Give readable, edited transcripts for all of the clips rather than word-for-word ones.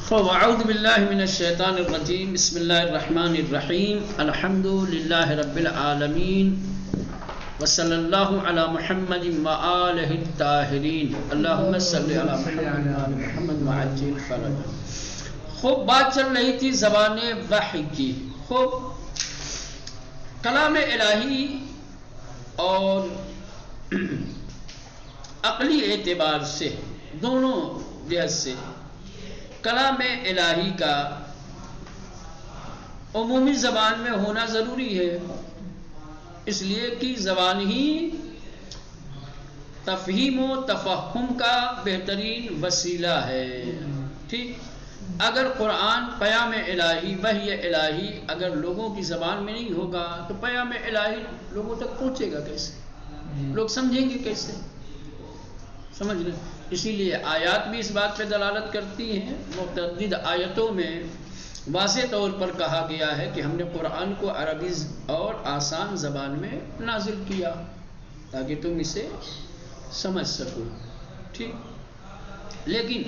خب اعوذ باللہ من الشیطان الرجیم بسم اللہ الرحمن الرحیم الحمد للہ رب العالمین وصلی اللہ علی محمد وآلہ الطاہرین اللہم صلی علی محمد وعجل فرجہ۔ خوب بات چل رہی تھی زبان وحی کی۔ خوب کلام الہی اور عقلی اعتبار سے دونوں جہت سے کلام الہی کا عمومی زبان میں ہونا ضروری ہے، اس لیے کہ زبان ہی تفہیم و تفہم کا بہترین وسیلہ ہے۔ ٹھیک، اگر قرآن پیام الہی وحی الہی اگر لوگوں کی زبان میں نہیں ہوگا تو پیام الہی لوگوں تک پہنچے گا کیسے؟ لوگ سمجھیں گے کیسے؟ سمجھ لیں، اسی لیے آیات بھی اس بات پہ دلالت کرتی ہیں۔ متعدد آیتوں میں واضح طور پر کہا گیا ہے کہ ہم نے قرآن کو عربی اور آسان زبان میں نازل کیا تاکہ تم اسے سمجھ سکو۔ ٹھیک، لیکن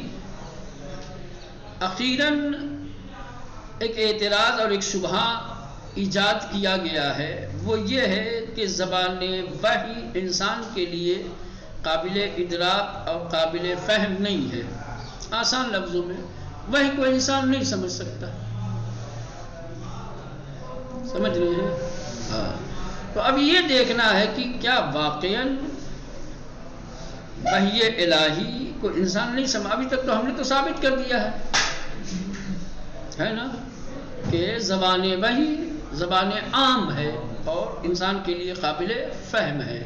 اخیراً ایک اعتراض اور ایک شبہہ ایجاد کیا گیا ہے، وہ یہ ہے کہ زبان وحی انسان کے لیے قابل ادراک اور قابل فہم نہیں ہے۔ آسان لفظوں میں وحی کو انسان نہیں سمجھ سکتا، سمجھ رہے ہیں؟ ہاں، تو اب یہ دیکھنا ہے کہ کیا واقعاً وحی الہی کو انسان نہیں سمجھ۔ ابھی تک تو ہم نے تو ثابت کر دیا ہے نا کہ زبان وحی زبان عام ہے اور انسان کے لیے قابل فہم ہے،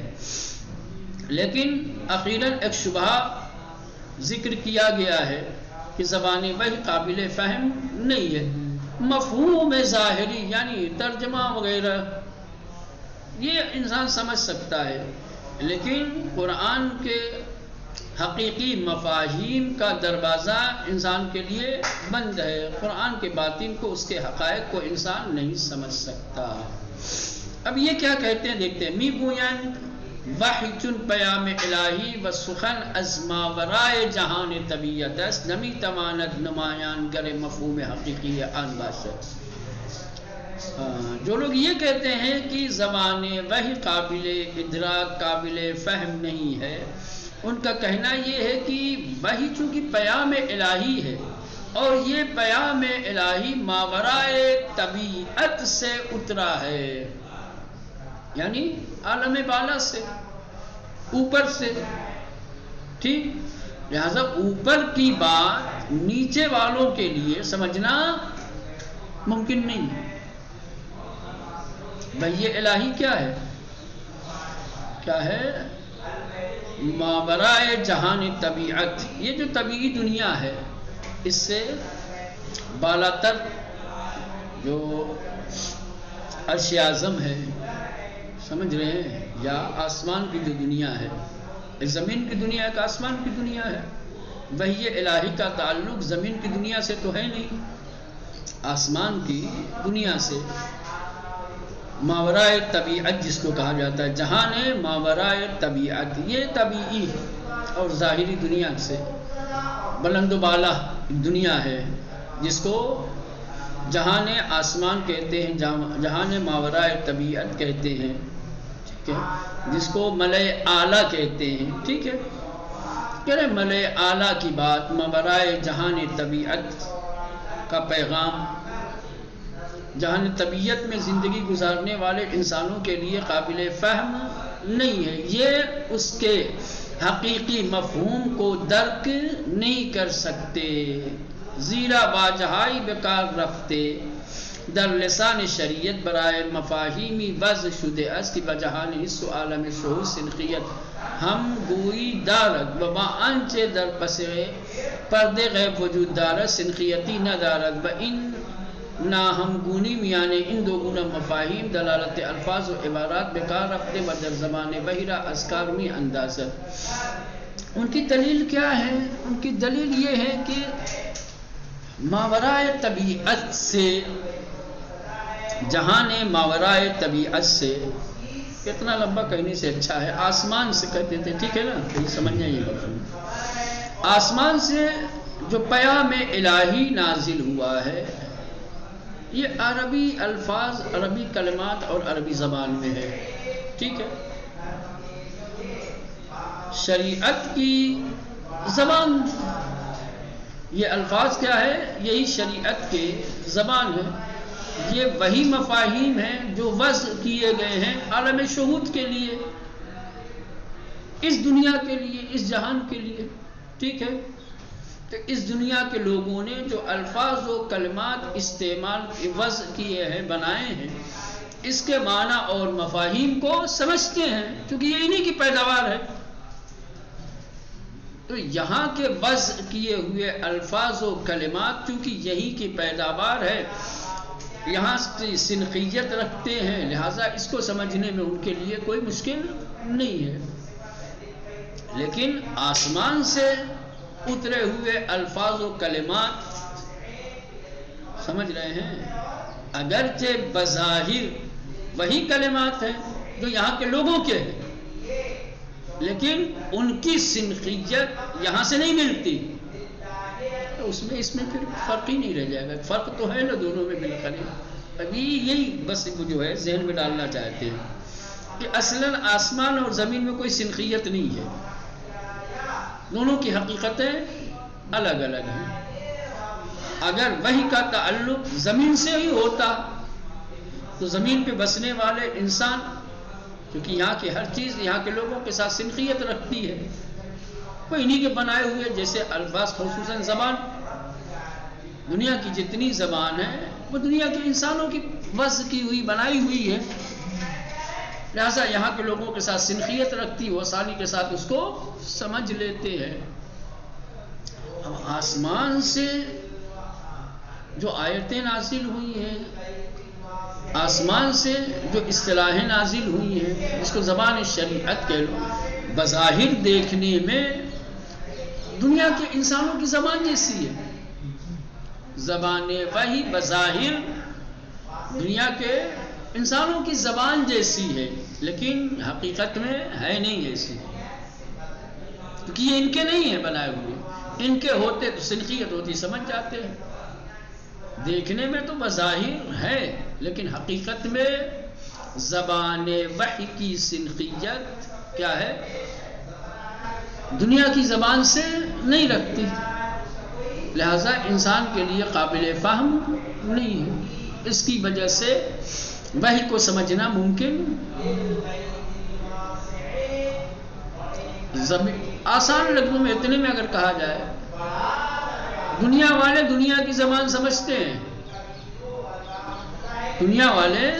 لیکن اخیراً ایک شبہہ ذکر کیا گیا ہے کہ زبان وحی قابل فہم نہیں ہے۔ مفہوم ظاہری یعنی ترجمہ وغیرہ یہ انسان سمجھ سکتا ہے، لیکن قرآن کے حقیقی مفاہیم کا دروازہ انسان کے لیے بند ہے۔ قرآن کے باطن کو، اس کے حقائق کو انسان نہیں سمجھ سکتا۔ اب یہ کیا کہتے ہیں دیکھتے ہیں۔ می گویان وحی چون پیام الہی و سخن از ماورای جہان طبیعت است، نمی تواند نمایان گر مفہوم حقیقی آن باشد۔ جو لوگ یہ کہتے ہیں کہ زبان وحی قابل ادراک قابل فہم نہیں ہے، ان کا کہنا یہ ہے کہ وحی چونکہ پیام الہی ہے اور یہ پیام الہی ماورائے طبیعت سے اترا ہے، یعنی عالم بالا سے، اوپر سے۔ ٹھیک، لہذا اوپر کی بات نیچے والوں کے لیے سمجھنا ممکن نہیں ہے۔ وحی الہی کیا ہے؟ کیا ہے؟ ماورائے جہان طبیعت، یہ جو طبیعی دنیا ہے اس سے بالاتر جو عرش اعظم ہے، سمجھ رہے ہیں، یا آسمان کی جو دنیا ہے، زمین کی دنیا ایک آسمان کی دنیا ہے۔ وحی الہی کا تعلق زمین کی دنیا سے تو ہے نہیں، آسمان کی دنیا سے۔ ماورائے طبیعت جس کو کہا جاتا ہے، جہان ماورائے طبیعت، یہ طبیعی اور ظاہری دنیا سے بلند و بالا دنیا ہے جس کو جہان آسمان کہتے ہیں، جہان ماورائے طبیعت کہتے ہیں، ٹھیک ہے، جس کو ملائے اعلیٰ کہتے ہیں۔ ٹھیک ہے، کہ ملائے اعلیٰ کی بات ماورائے جہان طبیعت کا پیغام جہان طبیعت میں زندگی گزارنے والے انسانوں کے لیے قابل فہم نہیں ہے، یہ اس کے حقیقی مفہوم کو درک نہیں کر سکتے، زیرا واجہائی بکار رفتے در لسان شریعت برائے مفاہیمی وضع شدہ است کہ بجہان حس و عالم شعور سنقیت ہم گوئی دارد و با آنچے در پسے پردے غیب وجود دارد سنقیتی ندارد و ان نا ہم گونی میانے ان دو گنا مفاہیم دلالت الفاظ و عبارات بیکار رفتے و در زبان بحرہ اذکار می اندازت۔ ان کی دلیل کیا ہے؟ ان کی دلیل یہ ہے کہ ماورائے طبیعت سے، جہان ماورائے طبیعت سے، اتنا لمبا کہنے سے اچھا ہے آسمان سے کہتے تھے، ٹھیک ہے نا، کہیں سمجھنا یہ بات۔ آسمان سے جو پیام الہی نازل ہوا ہے یہ عربی الفاظ، عربی کلمات اور عربی زبان میں ہے، ٹھیک ہے؟ شریعت کی زبان، یہ الفاظ کیا ہے؟ یہی شریعت کے زبان ہے، یہ وہی مفاہیم ہیں جو وضع کیے گئے ہیں عالم شہود کے لیے، اس دنیا کے لیے، اس جہان کے لیے، ٹھیک ہے؟ تو اس دنیا کے لوگوں نے جو الفاظ و کلمات استعمال وضع کیے ہیں، بنائے ہیں، اس کے معنی اور مفاہیم کو سمجھتے ہیں، کیونکہ یہ انہی کی پیداوار ہے۔ تو یہاں کے وضع کیے ہوئے الفاظ و کلمات چونکہ یہی کی پیداوار ہے، یہاں سے سنخیت رکھتے ہیں، لہٰذا اس کو سمجھنے میں ان کے لیے کوئی مشکل نہیں ہے۔ لیکن آسمان سے اترے ہوئے الفاظ و کلمات سمجھ رہے ہیں، اگرچہ بظاہر وہی کلمات ہیں جو یہاں کے لوگوں کے ہیں، لیکن ان کی سنخیت یہاں سے نہیں ملتی، تو اس میں پھر فرق ہی نہیں رہ جائے گا۔ فرق تو ہے نا دونوں میں بالقریب۔ ابھی یہی بس جو ہے ذہن میں ڈالنا چاہتے ہیں کہ اصلاً آسمان اور زمین میں کوئی سنخیت نہیں ہے، دونوں کی حقیقتیں الگ الگ ہیں۔ اگر وحی کا تعلق زمین سے ہی ہوتا تو زمین پہ بسنے والے انسان، کیونکہ یہاں کی ہر چیز یہاں کے لوگوں کے ساتھ سنخیت رکھتی ہے، وہ انہی کے بنائے ہوئے جیسے الفاظ، خصوصاً زبان، دنیا کی جتنی زبان ہے وہ دنیا کے انسانوں کی وضع کی ہوئی، بنائی ہوئی ہے، لہذا یہاں کے لوگوں کے ساتھ سنخیت رکھتی، وہ آسانی کے ساتھ اس کو سمجھ لیتے ہیں۔ اب آسمان سے جو آیتیں نازل ہوئی ہیں، آسمان سے جو اصطلاحیں نازل ہوئی ہیں، جس کو زبان شریعت کہہ لو، بظاہر دیکھنے میں دنیا کے انسانوں کی زبان جیسی ہے، زبان وحی بظاہر دنیا کے انسانوں کی زبان جیسی ہے، لیکن حقیقت میں ہے نہیں ایسی، کیونکہ یہ ان کے نہیں ہیں بنائے ہوئے، ان کے ہوتے تو سنخیت ہوتی، سمجھ جاتے ہیں۔ دیکھنے میں تو بظاہر ہے، لیکن حقیقت میں زبان وحی کی سنخیت کیا ہے؟ دنیا کی زبان سے نہیں رکھتی، لہذا انسان کے لیے قابل فہم نہیں ہے، اس کی وجہ سے وحی کو سمجھنا ممکن آسان لفظوں میں اتنے میں اگر کہا جائے، دنیا والے دنیا کی زبان سمجھتے ہیں، دنیا والے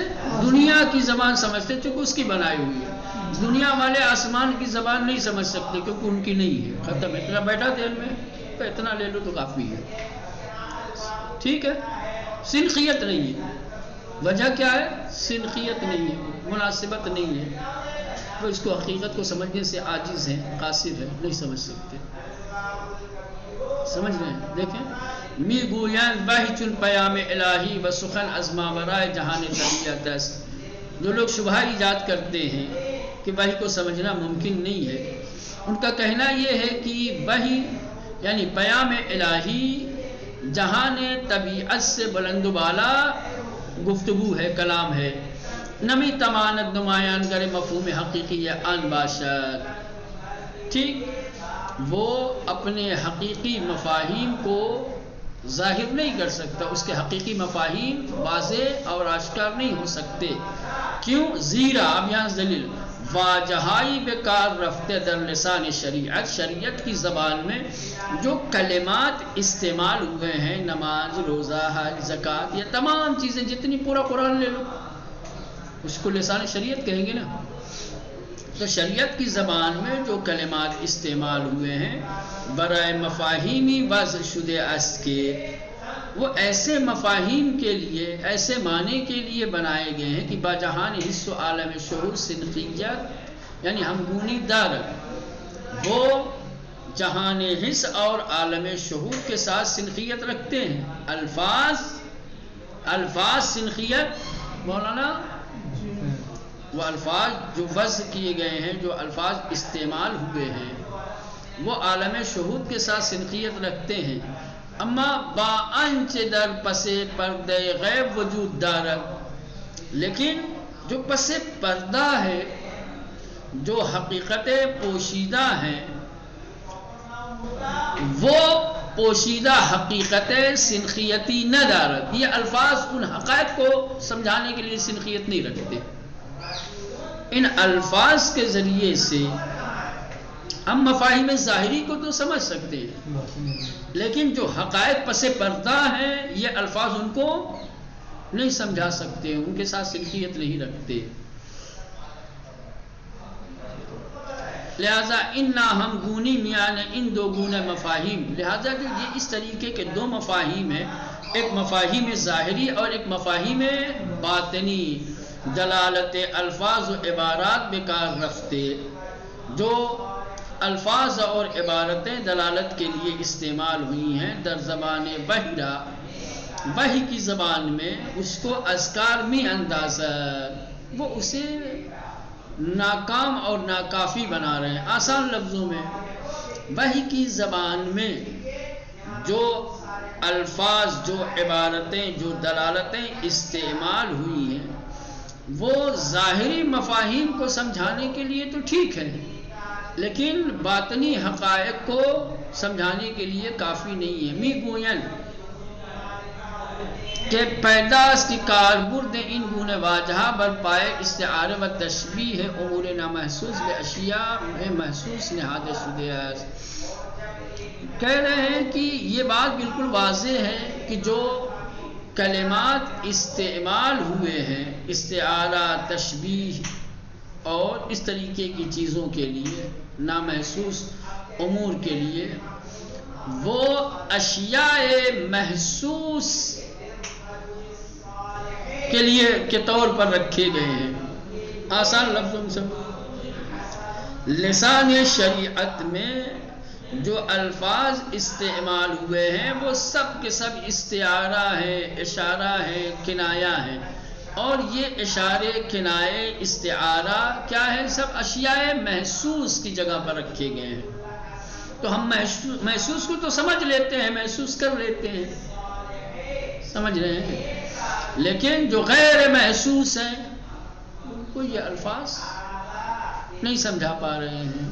دنیا کی زبان سمجھتے ہیں چونکہ اس کی بنائی ہوئی ہے، دنیا والے آسمان کی زبان نہیں سمجھ سکتے کیونکہ ان کی نہیں ہے، ختم، اتنا بیٹھا دل میں تو اتنا لے لو تو کافی ہے، ٹھیک ہے؟ سنخیت نہیں ہے، وجہ کیا ہے؟ سنخیت نہیں ہے، مناسبت نہیں ہے، وہ اس کو حقیقت کو سمجھنے سے عاجز ہیں، قاصر ہے، نہیں سمجھ سکتے، سمجھ رہے ہیں؟ دیکھیں، می گویند بہی چون پیام الہی و سخن از ماورائے جہان طبیعت است، جو لوگ شبہ ایجاد کرتے ہیں کہ وحی کو سمجھنا ممکن نہیں ہے، ان کا کہنا یہ ہے کہ وحی یعنی پیام الہی جہان طبیعت سے بلند و بالا گفتگو ہے، کلام ہے، نمی تماند نمایاں گر مفہوم حقیقی آن باشد، ٹھیک؟ وہ اپنے حقیقی مفاہیم کو ظاہر نہیں کر سکتا، اس کے حقیقی مفاہیم واضح اور آشکار نہیں ہو سکتے، کیوں؟ زیرا، اب یہاں دلیل، واجہائی بیکار رفتے در لسان شریعت، شریعت کی زبان میں جو کلمات استعمال ہوئے ہیں، نماز، روزہ، حج، زکوٰۃ، یہ تمام چیزیں جتنی پورا قرآن لے لو، اس کو لسان شریعت کہیں گے نا، تو شریعت کی زبان میں جو کلمات استعمال ہوئے ہیں برائے مفاہیمی وضع شدہ است کے، وہ ایسے مفاہیم کے لیے، ایسے معنی کے لیے بنائے گئے ہیں کہ باجہان حس و عالم شعور سنخیت یعنی ہمگونی دارد، وہ جہان حس اور عالم شعور کے ساتھ سنخیت رکھتے ہیں۔ الفاظ سنخیت مولانا، وہ الفاظ جو وضع کیے گئے ہیں، جو الفاظ استعمال ہوئے ہیں، وہ عالم شہود کے ساتھ سنخیت رکھتے ہیں. اما با انچ در پس پردے غیب وجود دارد، لیکن جو پس پردہ ہے، جو حقیقت پوشیدہ ہیں، وہ پوشیدہ حقیقت سنخیتی نہ دارد. یہ الفاظ ان حقائق کو سمجھانے کے لیے سنخیت نہیں رکھتے. ان الفاظ کے ذریعے سے ہم مفاہیم ظاہری کو تو سمجھ سکتے ہیں، لیکن جو حقائق پس پردہ ہیں یہ الفاظ ان کو نہیں سمجھا سکتے، ان کے ساتھ سنخیت نہیں رکھتے. لہذا انا ہم گونی میان ان دو گونے مفاہیم، لہذا جو یہ اس طریقے کے دو مفاہیم ہیں، ایک مفاہیم ظاہری اور ایک مفاہیم باطنی، دلالت الفاظ و عبارات بیکار رفتے. جو الفاظ اور عبارتیں دلالت کے لیے استعمال ہوئی ہیں در زبان بحرہ، وحی کی زبان میں، اس کو اذکار میں اندازہ، وہ اسے ناکام اور ناکافی بنا رہے ہیں. آسان لفظوں میں وحی کی زبان میں جو الفاظ، جو عبارتیں، جو دلالتیں استعمال ہوئی ہیں وہ ظاہری مفاہیم کو سمجھانے کے لیے تو ٹھیک ہے، لیکن باطنی حقائق کو سمجھانے کے لیے کافی نہیں ہے. می گوین کہ پیداست کی کاربرد ان گونے واجہا بر پائے استعارہ و تشبیہ امور نامحسوس بے اشیاء میں محسوس نہاد شدہ است. کہہ رہے ہیں کہ یہ بات بالکل واضح ہے کہ جو کلمات استعمال ہوئے ہیں استعارہ، تشبیہ اور اس طریقے کی چیزوں کے لیے، نامحسوس امور کے لیے، وہ اشیاء محسوس کے لیے کے طور پر رکھے گئے ہیں. آسان لفظوں سے لسان شریعت میں جو الفاظ استعمال ہوئے ہیں وہ سب کے سب استعارہ ہے، اشارہ ہے، کنایہ ہے. اور یہ اشارے، کنائے، استعارہ کیا ہے؟ سب اشیاء محسوس کی جگہ پر رکھے گئے ہیں. تو ہم محسوس کو تو سمجھ لیتے ہیں، محسوس کر لیتے ہیں، سمجھ رہے ہیں، لیکن جو غیر محسوس ہیں ان کو یہ الفاظ نہیں سمجھا پا رہے ہیں.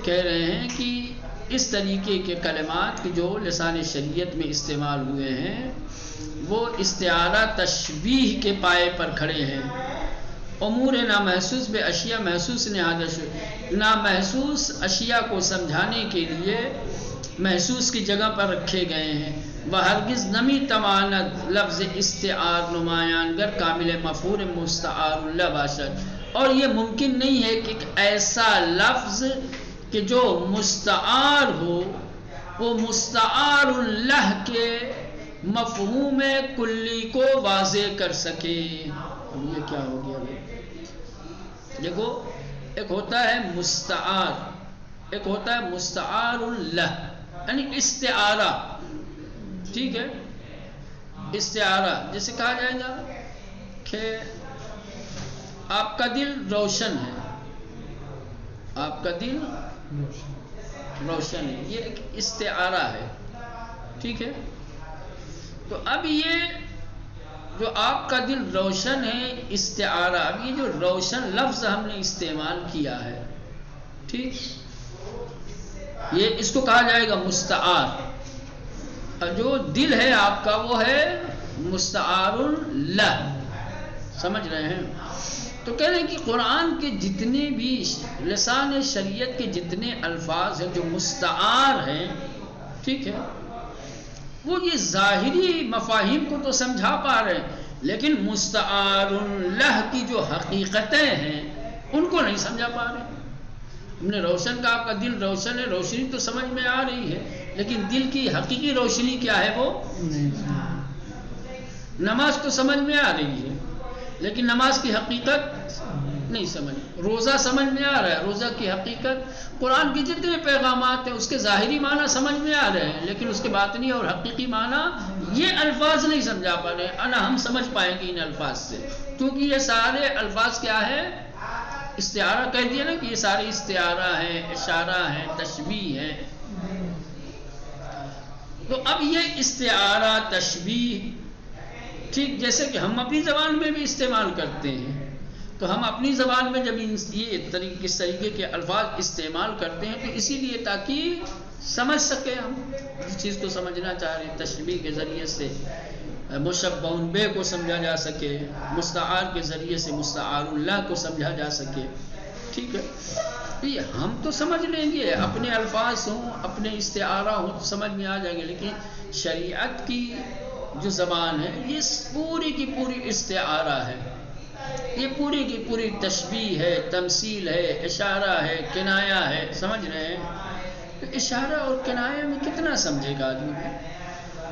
کہہ رہے ہیں کہ اس طریقے کے کلمات جو لسان شریعت میں استعمال ہوئے ہیں وہ استعارہ تشبیہ کے پائے پر کھڑے ہیں. امور نامحسوس بے اشیاء محسوس نامحسوس اشیاء کو سمجھانے کے لیے محسوس کی جگہ پر رکھے گئے ہیں. ہرگز نمی تواند لفظ استعار نمایان گر کامل مفہوم مستعار اللہ باشد. اور یہ ممکن نہیں ہے کہ ایسا لفظ کہ جو مستعار ہو وہ مستعار اللہ کے مفہوم کلی کو واضح کر سکے. یہ کیا ہو گیا؟ دیکھو، ایک ہوتا ہے مستعار، ایک ہوتا ہے مستعار اللہ، یعنی استعارہ. ٹھیک ہے، استعارہ جیسے کہا جائے گا کہ آپ کا دل روشن ہے، آپ کا دل روشن ہے، یہ ایک استعارہ ہے. ٹھیک ہے، تو اب یہ جو آپ کا دل روشن ہے استعارہ، اب یہ جو روشن لفظ ہم نے استعمال کیا ہے، ٹھیک، یہ اس کو کہا جائے گا مستعار. اور جو دل ہے آپ کا وہ ہے مستعار اللہ. سمجھ رہے ہیں؟ تو کہہ رہے ہیں کہ قرآن کے جتنے بھی لسان شریعت کے جتنے الفاظ ہیں جو مستعار ہیں، ٹھیک ہے، وہ یہ ظاہری مفاہیم کو تو سمجھا پا رہے ہیں، لیکن مستعار اللہ کی جو حقیقتیں ہیں ان کو نہیں سمجھا پا رہے. ہم نے روشن کا، آپ کا دل روشن ہے، روشنی تو سمجھ میں آ رہی ہے، لیکن دل کی حقیقی روشنی کیا ہے وہ نماز تو سمجھ میں آ رہی ہے، لیکن نماز کی حقیقت نہیں سمجھ. روزہ سمجھ میں آ رہا ہے، روزہ کی حقیقت، قرآن کے جتنے پیغامات ہیں اس کے ظاہری معنی سمجھ میں آ رہے ہیں، لیکن اس کے باطنی اور حقیقی معنی یہ الفاظ نہیں سمجھا پا رہے ہیں. ہم سمجھ پائیں گے ان الفاظ سے، کیونکہ یہ سارے الفاظ کیا ہے؟ استعارہ کہہ دیا نا کہ یہ سارے استعارہ ہے، اشارہ ہے، تشبیہ ہے. تو اب یہ استعارہ، تشبیہ، ٹھیک جیسے کہ ہم اپنی زبان میں بھی استعمال کرتے ہیں، تو ہم اپنی زبان میں جب یہ اس طریقے کے الفاظ استعمال کرتے ہیں تو اسی لیے تاکہ سمجھ سکے ہم جس چیز کو سمجھنا چاہ رہے ہیں، تشبیہ کے ذریعے سے مشبہ بہ کو سمجھا جا سکے، مستعار کے ذریعے سے مستعار اللہ کو سمجھا جا سکے. ٹھیک ہے، ہم تو سمجھ لیں گے، اپنے الفاظ ہوں، اپنے استعارہ ہوں تو سمجھ میں آ جائیں گے، لیکن شریعت کی جو زبان ہے یہ پوری کی پوری استعارہ ہے، یہ پوری کی پوری تشبیہ ہے، تمثیل ہے، اشارہ ہے، کنایہ ہے. سمجھ رہے ہیں؟ تو اشارہ اور کنایہ میں کتنا سمجھے گا آدمی؟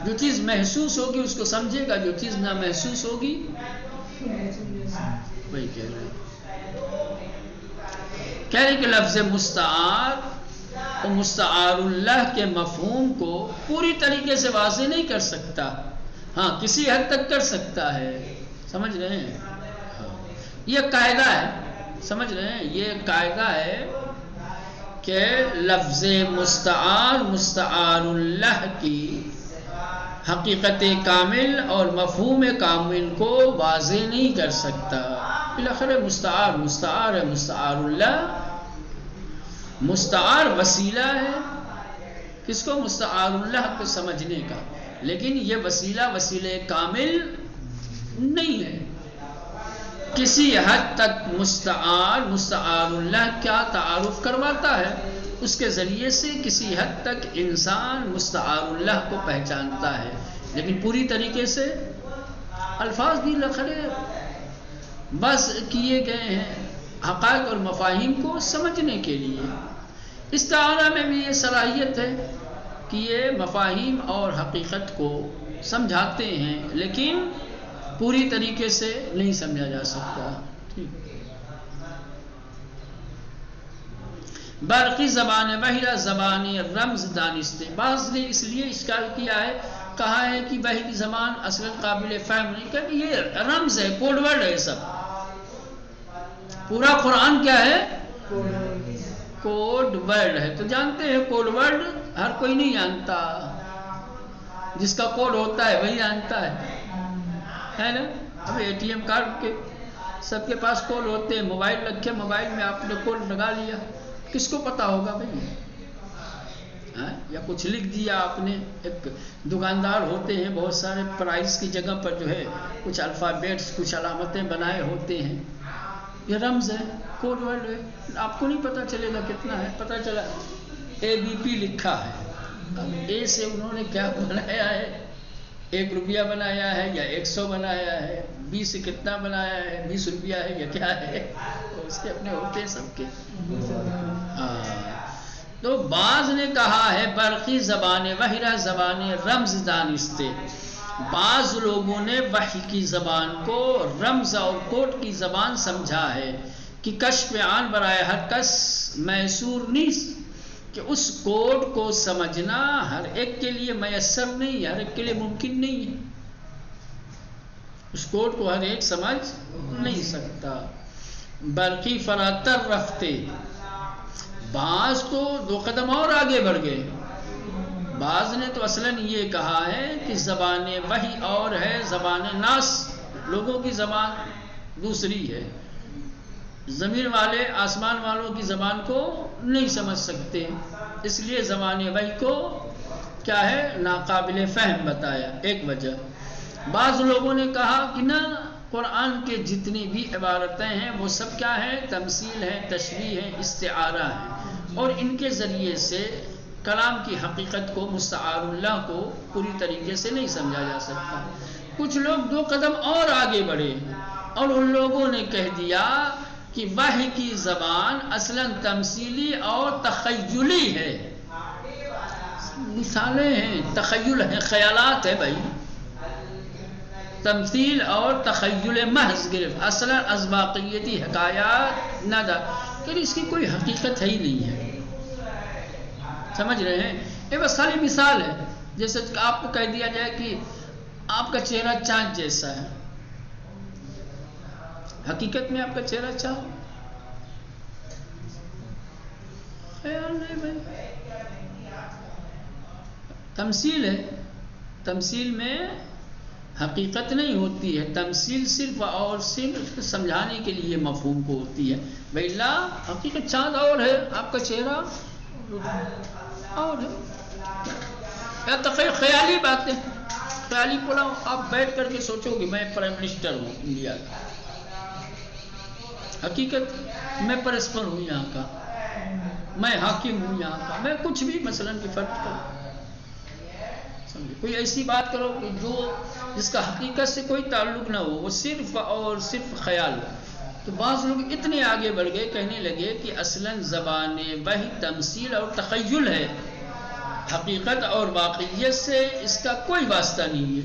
جو چیز محسوس ہوگی اس کو سمجھے گا، جو چیز نہ محسوس ہوگی وہی کہہ رہے ہیں. کہہ رہے کہ لفظ مستعار اور مستعار اللہ کے مفہوم کو پوری طریقے سے واضح نہیں کر سکتا، ہاں کسی حد تک کر سکتا ہے. سمجھ رہے ہیں؟ یہ قاعدہ ہے، سمجھ رہے ہیں؟ یہ قاعدہ ہے کہ لفظ مستعار مستعار اللہ کی حقیقت کامل اور مفہوم کامل کو واضح نہیں کر سکتا. بالاخره مستعار مستعار ہے، مستعار اللہ مستعار وسیلہ ہے کس کو؟ مستعار اللہ کو سمجھنے کا، لیکن یہ وسیلہ کامل نہیں ہے. کسی حد تک مستعار اللہ کیا تعارف کرواتا ہے، اس کے ذریعے سے کسی حد تک انسان مستعار اللہ کو پہچانتا ہے، لیکن پوری طریقے سے الفاظ بھی لکھے بس کیے گئے ہیں حقائق اور مفاہیم کو سمجھنے کے لیے. استعارہ میں بھی یہ صلاحیت ہے کہ یہ مفاہیم اور حقیقت کو سمجھاتے ہیں، لیکن پوری طریقے سے نہیں سمجھا جا سکتا. برقی زبان وحیدہ زبان رمز دانستے. بعض نے اس لیے اشکال کیا ہے، کہا ہے کہ وحی کی زبان اصلا قابل فہم نہیں، کہ یہ رمز ہے، کوڈ ورڈ ہے. سب پورا قرآن کیا ہے؟ کوڈ ورڈ ہے. تو جانتے ہیں کوڈ ورڈ ہر کوئی نہیں جانتا، جس کا کوڈ ہوتا ہے وہی جانتا ہے نا. اب اے ٹی ایم کارڈ کے سب کے پاس کوڈ ہوتے ہیں، موبائل رکھے، موبائل میں آپ نے کوڈ لگا لیا، کس کو پتا ہوگا بھائی؟ یا کچھ لکھ دیا آپ نے. ایک دکاندار ہوتے ہیں بہت سارے پرائز کی جگہ پر جو ہے کچھ الفابیٹس کچھ علامتیں بنائے ہوتے ہیں، یہ رمز ہے، کوڈ ورڈ ہے. آپ کو نہیں پتا چلے گا کتنا ہے، پتا چلا ABP لکھا ہے. اب اے سے انہوں نے کیا بنایا ہے، 1 روپیہ بنایا ہے یا 100 بنایا ہے، 20 سے کتنا بنایا ہے، 20 روپیہ ہے یا کیا ہے، اس کے اپنے ہوتے ہیں سب کے. تو بعض نے کہا ہے برقی زبان وحیدہ زبان رمز دانستے. بعض لوگوں نے وحی کی زبان کو رمز اور کوڈ کی زبان سمجھا ہے کہ کشف عان برائے ہر کس میسور نہیں، کہ اس کوڈ کو سمجھنا ہر ایک کے لیے میسر نہیں، ہر ایک کے لیے ممکن نہیں ہے. اس کوڈ کو ہر ایک سمجھ نہیں سکتا. برقی فراتر رفتے. بعض تو 2 قدم اور آگے بڑھ گئے. بعض نے تو اصلاً یہ کہا ہے کہ زبان وحی اور ہے، زبان ناس لوگوں کی زبان دوسری ہے. زمین والے آسمان والوں کی زبان کو نہیں سمجھ سکتے، اس لیے زبان وحی کو کیا ہے، ناقابل فہم بتایا، ایک وجہ. بعض لوگوں نے کہا کہ نہ، قرآن کے جتنی بھی عبارتیں ہیں وہ سب کیا ہیں، تمثیل ہے، تشبیہ ہے، استعارہ ہے، اور ان کے ذریعے سے کلام کی حقیقت کو، مستعار اللہ کو پوری طریقے سے نہیں سمجھا جا سکتا. کچھ لوگ 2 قدم اور آگے بڑھے اور ان لوگوں نے کہہ دیا کہ وحی کی زبان اصلاً تمثیلی اور تخیلی ہے. مثالیں ہیں، تخیل ہے، خیالات ہے بھائی. تمثیل اور تخیل محض گرفت، اصلاً از واقعیتی حکایات نہ دا، کہ اس کی کوئی حقیقت ہے ہی نہیں ہے. سمجھ رہے ہیں؟ یہ بس خالی مثال ہے. جیسے آپ کو کہہ دیا جائے کہ آپ کا چہرہ چاند جیسا ہے، حقیقت میں آپ کا چہرہ چاند خیال نہیں بھائی، تمثیل ہے، تمثیل میں حقیقت نہیں ہوتی ہے، تمثیل صرف اور صرف سمجھانے کے لیے مفہوم کو ہوتی ہے. بھائی لا حقیقت چاند اور ہے، آپ کا چہرہ اور ہے، یا تخیل خیالی باتیں، خیالی پڑا آپ بیٹھ کر کے سوچو کہ میں پرائم منسٹر ہوں انڈیا کا، حقیقت میں پرسپر ہوں یہاں کا، میں حاکم ہوں یہاں کا، میں کچھ بھی مثلاً کی فرق کروں. کوئی ایسی بات کرو کہ جو جس کا حقیقت سے کوئی تعلق نہ ہو، وہ صرف اور صرف خیال ہو. تو بعض لوگ اتنے آگے بڑھ گئے، کہنے لگے کہ اصلاً زبان وحی تمثیل اور تخیل ہے، حقیقت اور واقعیت سے اس کا کوئی واسطہ نہیں ہے.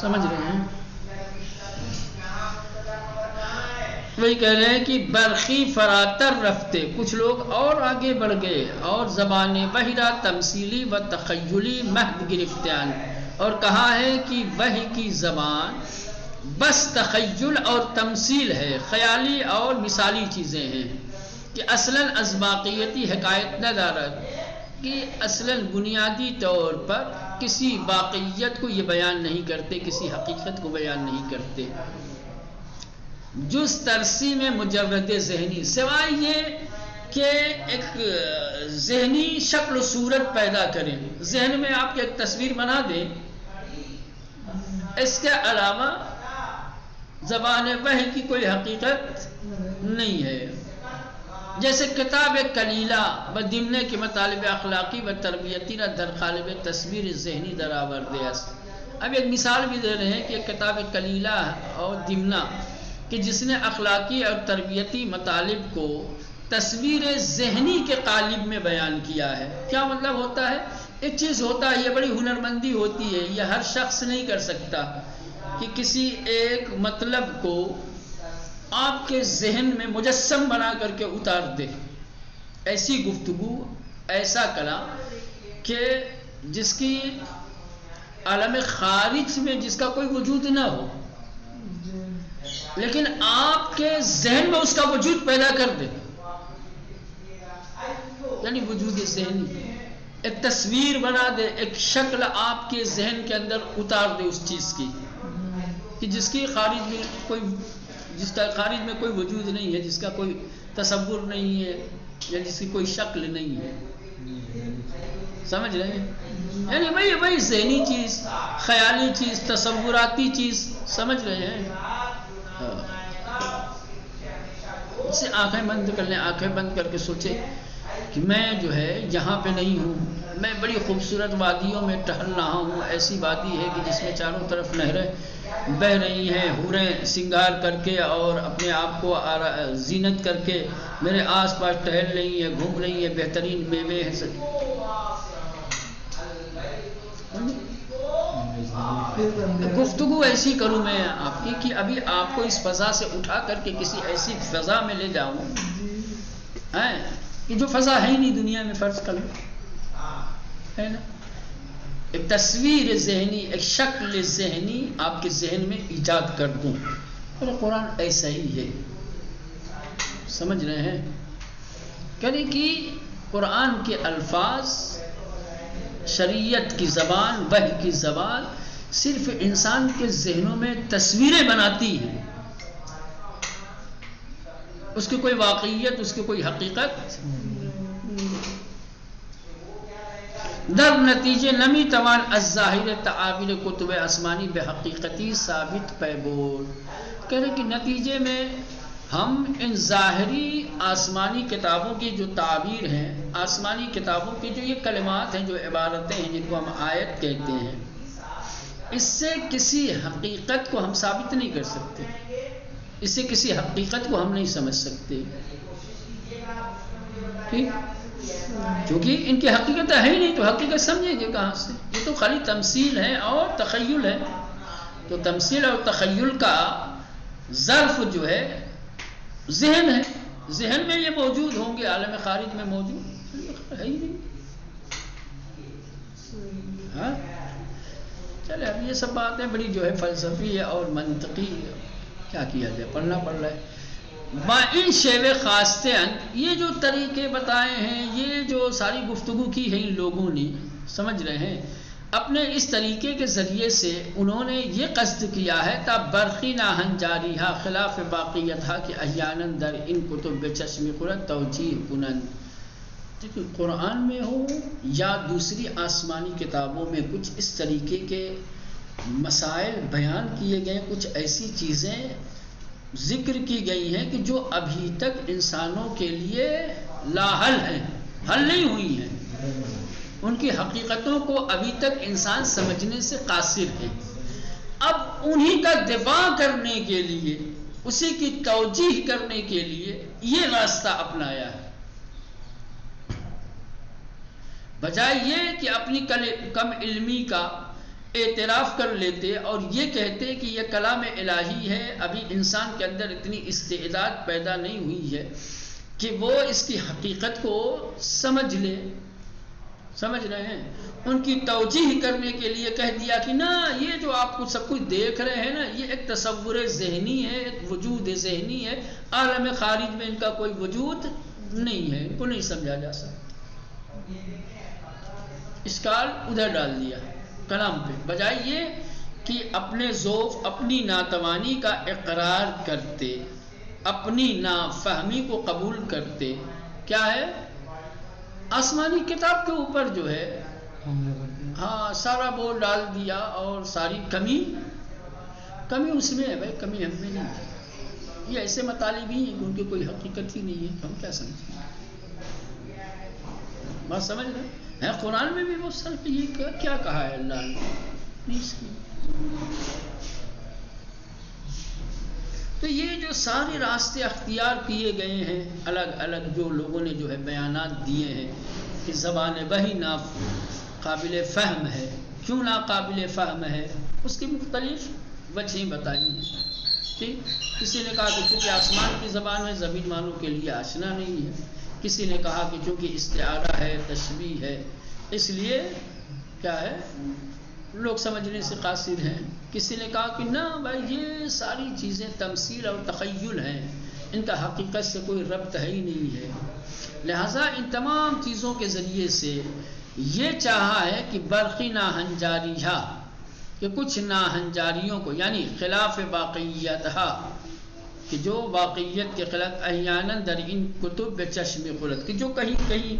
سمجھ رہے ہیں؟ وہی کہہ رہے ہیں کہ برقی فراتر رفتے، کچھ لوگ اور آگے بڑھ گئے اور زبان بحرہ تمثیلی و تخیلی محض گرفتیان، اور کہا ہے کہ وحی کی زبان بس تخیل اور تمثیل ہے، خیالی اور مثالی چیزیں ہیں، کہ اصلاً از واقعیتی حکایت نہ دارد، کہ اصلاً بنیادی طور پر کسی واقعیت کو یہ بیان نہیں کرتے، کسی حقیقت کو بیان نہیں کرتے، جز ترسیم مجرد ذہنی، سوائے یہ کہ ایک ذہنی شکل و صورت پیدا کریں، ذہن میں آپ کی ایک تصویر بنا دیں، اس کے علاوہ زبان وحی کی کوئی حقیقت نہیں ہے. جیسے کتاب کلیلہ بدمنے کے مطالب اخلاقی و تربیتی نہ در خالب تصویر ذہنی در آورده است. اب ایک مثال بھی دے رہے ہیں کہ کتاب کلیلہ اور دمنہ کہ جس نے اخلاقی اور تربیتی مطالب کو تصویر ذہنی کے قالب میں بیان کیا ہے. کیا مطلب ہوتا ہے؟ ایک چیز ہوتا ہے، یہ بڑی ہنرمندی ہوتی ہے، یہ ہر شخص نہیں کر سکتا کہ کسی ایک مطلب کو آپ کے ذہن میں مجسم بنا کر کے اتار دے. ایسی گفتگو، ایسا کلام کہ جس کی عالم خارج میں جس کا کوئی وجود نہ ہو، لیکن آپ کے ذہن میں اس کا وجود پیدا کر دے، یعنی وجود ذہنی، ایک تصویر بنا دے، ایک شکل آپ کے ذہن کے اندر اتار دے اس چیز کی کہ جس کی خارج میں کوئی، جس کا خارج میں کوئی وجود نہیں ہے، جس کا کوئی تصور نہیں ہے، یا جس کی کوئی شکل نہیں ہے. سمجھ رہے ہیں؟ یعنی وہی ذہنی چیز، خیالی چیز، تصوراتی چیز. سمجھ رہے ہیں؟ اسے آنکھیں بند کر لیں، آنکھیں بند کر کے سوچیں کہ میں جو ہے یہاں پہ نہیں ہوں، میں بڑی خوبصورت وادیوں میں ٹہل رہا ہوں. ایسی وادی ہے کہ جس میں چاروں طرف نہریں بہ رہی ہیں، حوریں سنگار کر کے اور اپنے آپ کو زینت کر کے میرے آس پاس ٹہل رہی ہیں، گھوم رہی ہیں، بہترین میوے ہیں. گفتگو ایسی کروں میں آپ کی کہ ابھی آپ کو اس فضا سے اٹھا کر کے کسی ایسی فضا میں لے جاؤں کہ جو فضا ہے ہی نہیں دنیا میں، فرض کر لو ہے نا. ایک تصویر ذہنی، ایک شکل ذہنی آپ کے ذہن میں ایجاد کر دوں. اور قرآن ایسا ہی ہے. سمجھ رہے ہیں؟ کہنے کہ قرآن کے الفاظ، شریعت کی زبان، وحی کی زبان صرف انسان کے ذہنوں میں تصویریں بناتی ہیں، اس کی کوئی واقعیت، اس کی کوئی حقیقت. در نتیجے نمی توان از ظاہر تعابیر کتب آسمانی بے حقیقتی ثابت پیبول. کہہ رہے کہ نتیجے میں ہم ان ظاہری آسمانی کتابوں کی جو تعبیر ہیں، آسمانی کتابوں کی جو یہ کلمات ہیں، جو عبارتیں ہیں، جن کو ہم آیت کہتے ہیں، اس سے کسی حقیقت کو ہم ثابت نہیں کر سکتے، اس سے کسی حقیقت کو ہم نہیں سمجھ سکتے. ٹھیک؟ کیونکہ ان کی حقیقت ہے ہی نہیں، تو حقیقت سمجھیں گے کہاں سے؟ یہ تو خالی تمثیل ہے اور تخیل ہے. تو تمثیل اور تخیل کا ظرف جو ہے ذہن ہے، ذہن میں یہ موجود ہوں گے، عالم خارج میں موجود ہے ہی نہیں. ہاں چلے، اب یہ سب باتیں بڑی جو ہے فلسفی ہے اور منطقی ہے، کیا کیا جائے، پڑھنا پڑ رہا ہے. ان شیو خاصتے یہ جو طریقے بتائے ہیں، یہ جو ساری گفتگو کی ہے ان لوگوں نے، سمجھ رہے ہیں، اپنے اس طریقے کے ذریعے سے انہوں نے یہ قصد کیا ہے تا برقی ناہن جاریہ خلاف باقیتہ کہ احیاناً در ان کتب بچشم قرآن توجیہ کنن، دیکھیں قرآن میں ہو یا دوسری آسمانی کتابوں میں کچھ اس طریقے کے مسائل بیان کیے گئے، کچھ ایسی چیزیں ذکر کی گئی ہیں کہ جو ابھی تک انسانوں کے لیے لاحل ہیں، حل نہیں ہوئی ہیں، ان کی حقیقتوں کو ابھی تک انسان سمجھنے سے قاصر ہے۔ اب انہی کا دفاع کرنے کے لیے، اسی کی توجیہ کرنے کے لیے یہ راستہ اپنایا ہے، بجائے یہ کہ اپنی کم علمی کا اعتراف کر لیتے اور یہ کہتے کہ یہ کلام الہی ہے، ابھی انسان کے اندر اتنی استعداد پیدا نہیں ہوئی ہے کہ وہ اس کی حقیقت کو سمجھ لے، سمجھ رہے ہیں، ان کی توجیہ کرنے کے لیے کہہ دیا کہ نا یہ جو آپ کو سب کچھ دیکھ رہے ہیں نا، یہ ایک تصور ذہنی ہے، ایک وجود ذہنی ہے، عالم خارج میں ان کا کوئی وجود نہیں ہے، ان کو نہیں سمجھا جا سکتا۔ اشکال ادھر ڈال دیا کلام پہ، بجائے یہ کہ اپنے ذوف، اپنی ناتوانی کا اقرار کرتے، اپنی نافہمی کو قبول کرتے، کیا ہے آسمانی کتاب کے اوپر جو ہے ہاں سارا بول ڈال دیا، اور ساری کمی اس میں ہے، بھائی کمی ہم میں نہیں ہے، یہ ایسے مطالب ہی ہیں کہ ان کی کوئی حقیقت ہی نہیں ہے، ہم کیا سمجھیں، بات سمجھ رہے ہیں؟ قرآن میں بھی بہت سارے یہ کیا کہا ہے اللہ نے، تو یہ جو سارے راستے اختیار کیے گئے ہیں الگ الگ، جو لوگوں نے جو ہے بیانات دیے ہیں کہ زبان وحی قابل فہم ہے، کیوں ناقابل فہم ہے، اس کی مختلف وجہیں بتائی ہیں، ٹھیک۔ کسی نے کہا کہ چونکہ آسمان کی زبان ہے، زمین والوں کے لیے آشنا نہیں ہے، کسی نے کہا کہ چونکہ استعارہ ہے، تشبیہ ہے، اس لیے کیا ہے لوگ سمجھنے سے قاصر ہیں، کسی نے کہا کہ نہ بھائی یہ ساری چیزیں تمثیل اور تخیل ہیں، ان کا حقیقت سے کوئی ربط ہے ہی نہیں ہے، لہٰذا ان تمام چیزوں کے ذریعے سے یہ چاہا ہے کہ برقی ناہنجاریہ، کہ کچھ ناہنجاریوں کو یعنی خلاف باقیتہا، کہ جو واقعیت کے خلاف احیاناً در ان کتب چشم خلد، کہ جو کہیں کہیں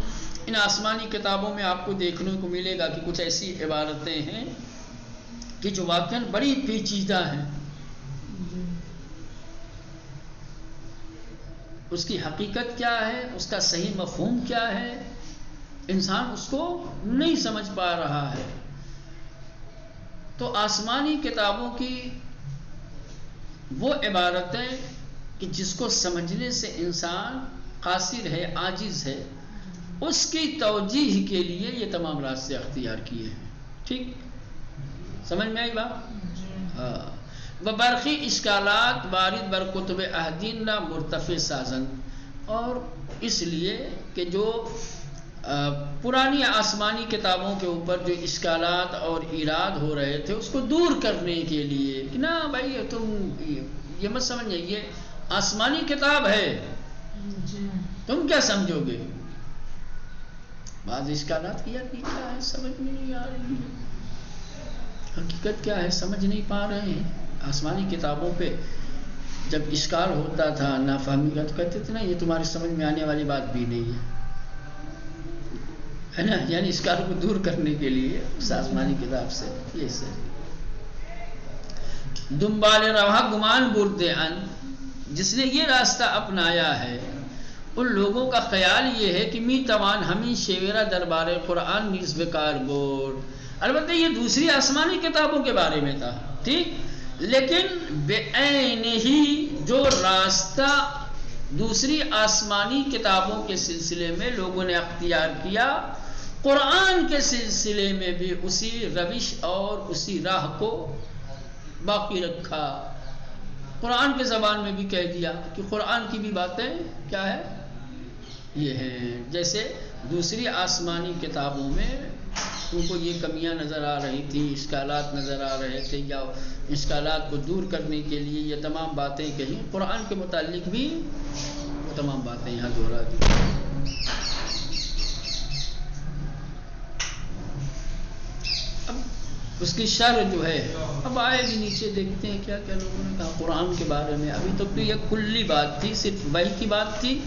ان آسمانی کتابوں میں آپ کو دیکھنے کو ملے گا کہ کچھ ایسی عبارتیں ہیں کہ جو واقعاً بڑی پیچیدہ ہیں، اس کی حقیقت کیا ہے، اس کا صحیح مفہوم کیا ہے، انسان اس کو نہیں سمجھ پا رہا ہے۔ تو آسمانی کتابوں کی وہ عبارتیں کہ جس کو سمجھنے سے انسان قاصر ہے، عاجز ہے، اس کی توجیہ کے لیے یہ تمام راستے اختیار کیے ہیں، ٹھیک، سمجھ میں آئی بات؟ ہاں۔ وبرقی اشکالات وارد بر کتب احدین نہ مرتفع سازن، اور اس لیے کہ جو پرانی آسمانی کتابوں کے اوپر جو اشکالات اور ایراد ہو رہے تھے اس کو دور کرنے کے لیے کہ نا بھائی تم یہ مت سمجھے یہ آسمانی کتاب ہے، تم کیا سمجھو گے، بعض اشکالات کیا کہ کیا ہے سمجھ میں نہیں آ رہی ہے، حقیقت کیا ہے سمجھ نہیں پا رہے ہیں۔ آسمانی کتابوں پہ جب اشکال ہوتا تھا، نافہمی کا، تو کہتے تھے نا یہ تمہاری سمجھ میں آنے والی بات بھی نہیں ہے نا، یعنی اشکال کو دور کرنے کے لیے اس آسمانی کتاب سے یہ سے دنبال رواں گمان بردے ان، جس نے یہ راستہ اپنایا ہے، ان لوگوں کا خیال یہ ہے کہ می توان ہمیں شیورہ دربار قرآن نیز بکار بور، البتہ یہ دوسری آسمانی کتابوں کے بارے میں تھا، ٹھیک، لیکن بے عین ہی جو راستہ دوسری آسمانی کتابوں کے سلسلے میں لوگوں نے اختیار کیا، قرآن کے سلسلے میں بھی اسی روش اور اسی راہ کو باقی رکھا، قرآن کے زبان میں بھی کہہ دیا کہ قرآن کی بھی باتیں کیا ہے یہ ہیں، جیسے دوسری آسمانی کتابوں میں ان کو یہ کمیاں نظر آ رہی تھیں، اشکالات نظر آ رہے تھے، یا اشکالات کو دور کرنے کے لیے یہ تمام باتیں کہیں، قرآن کے متعلق بھی وہ تمام باتیں یہاں دہرا دی۔ اس کی شرح جو ہے، اب آئے بھی نیچے دیکھتے ہیں کیا کیا لوگوں نے کہا قرآن کے بارے میں۔ ابھی تک تو یہ کلی بات تھی، صرف وحی کی بات تھی،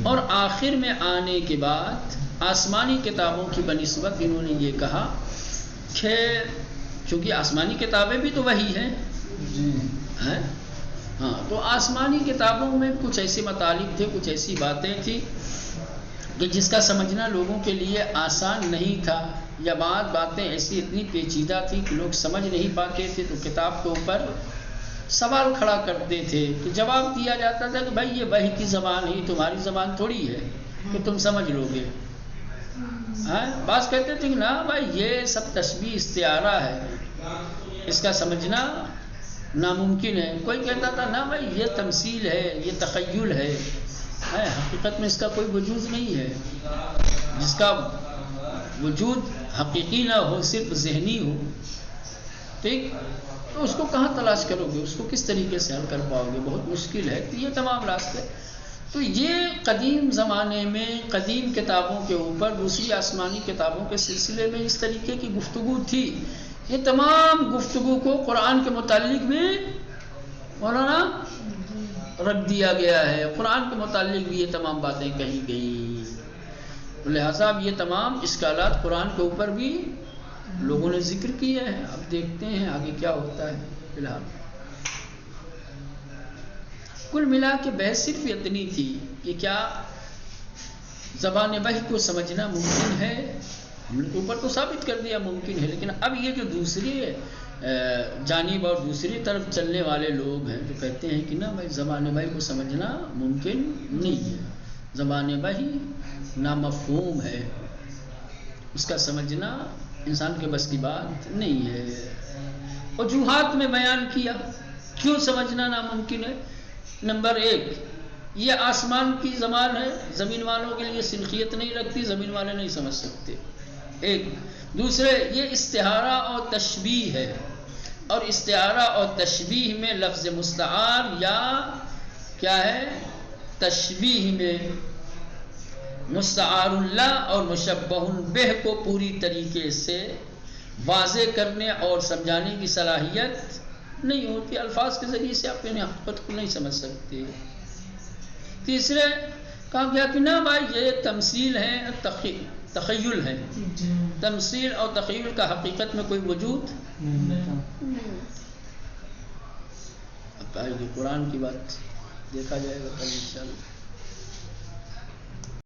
اور آخر میں آنے کے بعد آسمانی کتابوں کی بنسبت انہوں نے یہ کہا کہ چونکہ آسمانی کتابیں بھی تو وحی ہیں، ہاں، تو آسمانی کتابوں میں کچھ ایسے مطالب تھے، کچھ ایسی باتیں تھیں کہ جس کا سمجھنا لوگوں کے لیے آسان نہیں تھا، یا باتیں ایسی اتنی پیچیدہ تھی کہ لوگ سمجھ نہیں پاتے تھے، تو کتاب کے اوپر سوال کھڑا کرتے تھے، تو جواب دیا جاتا تھا کہ بھائی یہ وحی کی زبان ہے، تمہاری زبان تھوڑی ہے کہ تم سمجھ لو گے۔ بعض کہتے تھے کہ نا بھائی یہ سب تشبیہ استعارہ ہے، اس کا سمجھنا ناممکن ہے۔ کوئی کہتا تھا نا بھائی یہ تمثیل ہے، یہ تخیل ہے، حقیقت میں اس کا کوئی وجود نہیں ہے، جس کا وجود حقیقی نہ ہو، صرف ذہنی ہو، ٹھیک، تو اس کو کہاں تلاش کرو گے، اس کو کس طریقے سے حل کر پاؤ گے، بہت مشکل ہے۔ تو یہ تمام راستے، تو یہ قدیم زمانے میں قدیم کتابوں کے اوپر دوسری آسمانی کتابوں کے سلسلے میں اس طریقے کی گفتگو تھی۔ یہ تمام گفتگو کو قرآن کے متعلق بھی مولانا رکھ دیا گیا ہے، قرآن کے متعلق بھی یہ تمام باتیں کہی گئی، لہٰذا یہ تمام اشکالات قرآن کے اوپر بھی لوگوں نے ذکر کیے ہیں۔ اب دیکھتے ہیں آگے کیا ہوتا ہے۔ فی الحال کل ملا کے بحث صرف اتنی تھی کہ کیا زبان وحی کو سمجھنا ممکن ہے، ہم نے اوپر تو ثابت کر دیا ممکن ہے، لیکن اب یہ جو دوسری جانب اور دوسری طرف چلنے والے لوگ ہیں جو کہتے ہیں کہ نا بھائی زبان وحی کو سمجھنا ممکن نہیں ہے، زبان وحی نامفہوم ہے، اس کا سمجھنا انسان کے بس کی بات نہیں ہے۔ وجوہات میں بیان کیا کیوں سمجھنا ناممکن ہے۔ نمبر 1، یہ آسمان کی زبان ہے، زمین والوں کے لیے صلاحیت نہیں رکھتی، زمین والے نہیں سمجھ سکتے، ایک۔ دوسرے، یہ استعارہ اور تشبیہ ہے، اور استعارہ اور تشبیہ میں لفظ مستعار یا کیا ہے، تشبیہ میں مستعار اللہ اور مشبہ بہ کو پوری طریقے سے واضح کرنے اور سمجھانے کی صلاحیت نہیں ہوتی، الفاظ کے ذریعے سے آپ اپنے حقیقت کو نہیں سمجھ سکتے۔ تیسرے کہا گیا کہ نہ بھائی یہ تمثیل ہے، تخیل ہے، تمثیل اور تخیل کا حقیقت میں کوئی وجود اب آئے گی قرآن کی بات دیکھا جائے گا کل انشاءاللہ۔